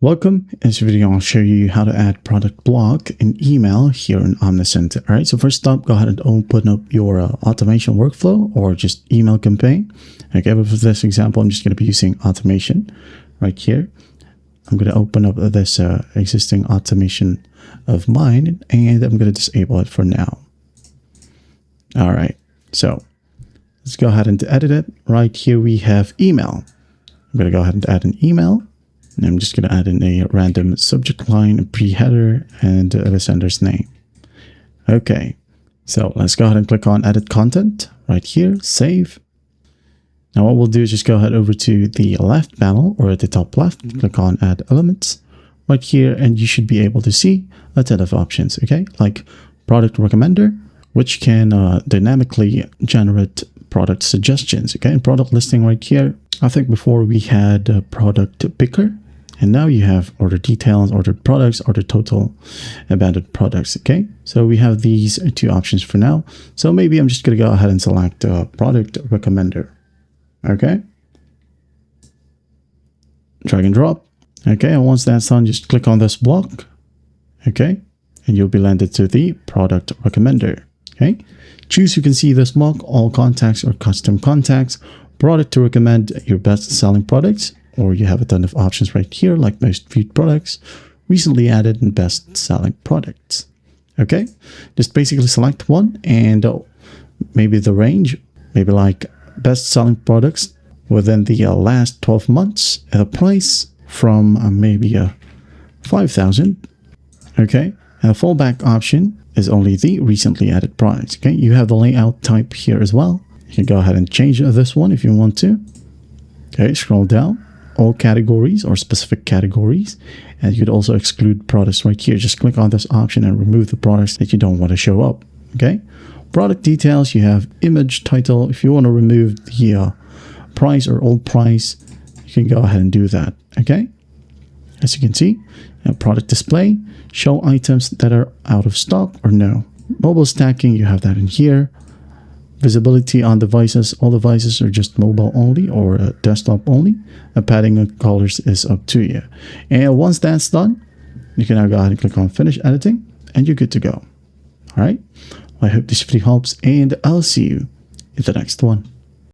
Welcome. In this video, I'll show you how to add product block in email here in Omnisend. All right, so first up, go ahead and open up your automation workflow or just email campaign. Okay, but for this example, I'm just going to be using automation right here. I'm going to open up this existing automation of mine and I'm going to disable it for now. All right, so let's go ahead and edit it. Right here, we have email. I'm going to go ahead and add an email. And I'm just going to add in a random subject line, a pre-header, and the sender's name. Okay, so let's go ahead and click on Edit Content right here, Save. Now what we'll do is just go ahead over to the left panel or at the top left, click on Add Elements right here, and you should be able to see a ton of options, okay? Like Product Recommender, which can dynamically generate product suggestions, okay? And product listing right here. I think before we had a product picker, and now you have order details, ordered products, order total, abandoned products, okay? So we have these two options for now. So maybe I'm just gonna go ahead and select product recommender, okay? Drag and drop, okay? And once that's done, just click on this block, okay? And you'll be landed to the product recommender, okay? Choose, you can see this block, all contacts or custom contacts, product to recommend your best selling products, or you have a ton of options right here, like most viewed products, recently added, and best selling products. Okay, just basically select one and maybe the range, maybe like best selling products within the last 12 months at a price from maybe 5,000. Okay, and a fallback option is only the recently added products. Okay, you have the layout type here as well. You can go ahead and change this one if you want to. Okay, scroll down, all categories or specific categories, and you could also exclude products right here. Just click on this option and remove the products that you don't want to show up. Okay, product details, you have image, title. If you want to remove the price or old price, you can go ahead and do that. Okay, as you can see, product display, show items that are out of stock or no. Mobile stacking, you have that in here. Visibility on devices, all devices are just mobile only or desktop only. Padding and colors is up to you. And once that's done, you can now go ahead and click on Finish Editing and you're good to go. All right. I hope this video helps and I'll see you in the next one.